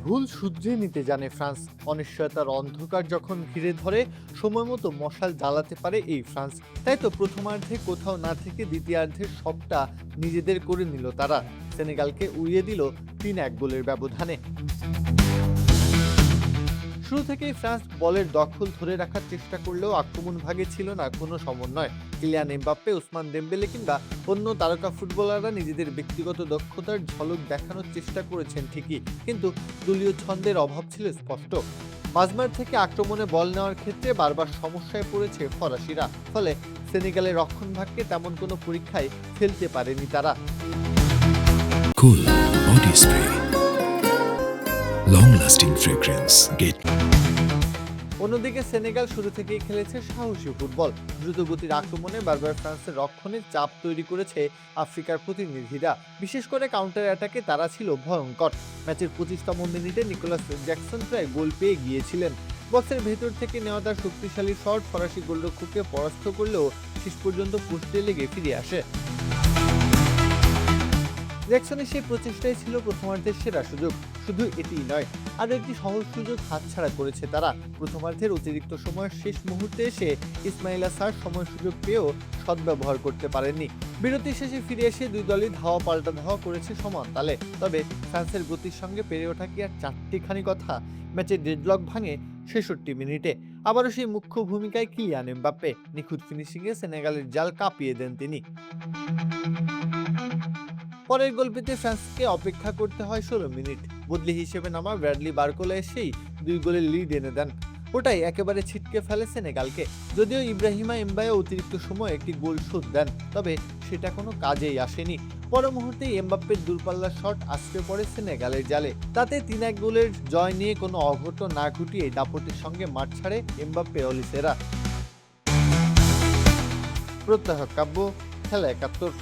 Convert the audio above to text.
ভুল শুধরে নিতে জানে ফ্রান্স। অনিশ্চয়তার অন্ধকার যখন ঘিরে ধরে, সময় মতো মশাল জ্বালাতে পারে এই ফ্রান্স। তাই তো প্রথমার্ধে কোথাও না থেকে দ্বিতীয়ার্ধের সবটা নিজেদের করে নিল তারা। সেনেগালকে উড়িয়ে দিল ৩-১ গোলের ব্যবধানে। শুরু থেকেই ফ্রান্স বলের দখল ধরে রাখার চেষ্টা করলেও আক্রমণ ভাগে ছিল না কোনো সমন্বয়। কিলিয়ান এমবাপ্পে, ওসমান দেমবেলে কিংবা অন্য তারকা ফুটবলাররা নিজেদের ব্যক্তিগত দক্ষতার ঝলক দেখানোর চেষ্টা করেছেন ঠিকই, কিন্তু দলীয় ছন্দের অভাব ছিল স্পষ্ট। মাঝমাঠ থেকে আক্রমণে বল নেওয়ার ক্ষেত্রে বারবার সমস্যায় পড়েছে ফরাসিরা। ফলে সেনেগালের রক্ষণভাগকে তেমন কোনো পরীক্ষায় ফেলতে পারেনি তারা। Cool body spray. Long-lasting fragrance. Get অন্যদিকে সেনেগাল শুরু থেকেই খেলেছে সাহসী ফুটবল। দ্রুতগতির আক্রমণে বারবার ফ্রান্সের রক্ষণে চাপ তৈরি করেছে আফ্রিকার প্রতিনিধিরা। বিশেষ করে কাউন্টার অ্যাটাকে তারা ছিল ভয়ঙ্কর। ম্যাচের 25তম মিনিটে নিকোলাস জ্যাকসন প্রায় গোল পেয়ে গিয়েছিলেন। বক্সের ভেতর থেকে নেওয়া তার শক্তিশালী শট ফরাসি গোলরক্ষককে পরাস্ত করলেও শেষ পর্যন্ত পোস্টে লেগে ফিরে আসে। জ্যাকসনের সেই প্রচেষ্টাই ছিল প্রথমার্ধের সেরা সুযোগ। শুধু এটিই নয়, আরও একটি সহজ সুযোগ হাতছাড়া করেছে তারা। প্রথমার্ধের অতিরিক্ত সময়ের শেষ মুহূর্তে এসে ইসমাইলা সার সময় সুযোগ পেয়েও সদ্ব্যবহার করতে পারেননি। বিরতি শেষে ফিরে এসে দুই দলই ধাওয়া পাল্টা ধাওয়া করেছে সমান তালে। তবে ফ্রান্সের গতির সঙ্গে পেরে ওঠা কি আর চারটিখানি কথা? ম্যাচের ডেডলক ভাঙে ৬৬ মিনিটে। আবারও সেই মুখ্য ভূমিকায় কিলিয়ান এমবাপ্পে। নিখুঁত ফিনিশিংয়ে সেনেগালের জাল কাঁপিয়ে দেন তিনি। পরের গোল পেতে ফ্রান্সকে অপেক্ষা করতে হয় ১৬ মিনিট। বদলি হিসেবে নামা ব্র্যাডলি বারকোলা এসেই ২ গোলের লিড এনে দেন। ওটাই একেবারে ছিটকে ফেলে সেনেগালকে। যদিও ইব্রাহিমা এমবায়ে অতিরিক্ত সময়ে একটি গোল শোধ দেন, তবে সেটা কোনো কাজেই আসেনি। পর মুহূর্তেই এমবাপ্পের দূরপাল্লার শট আছড়ে পড়ে সেনেগালের জালে। তাতে ৩-১ গোলের জয় নিয়ে কোনো অঘটন না ঘটিয়ে দাপটের সঙ্গে মাঠ ছাড়ে এমবাপ্পে অলিসেরা। প্রত্যাহ কাব্য, খেলা ৭১।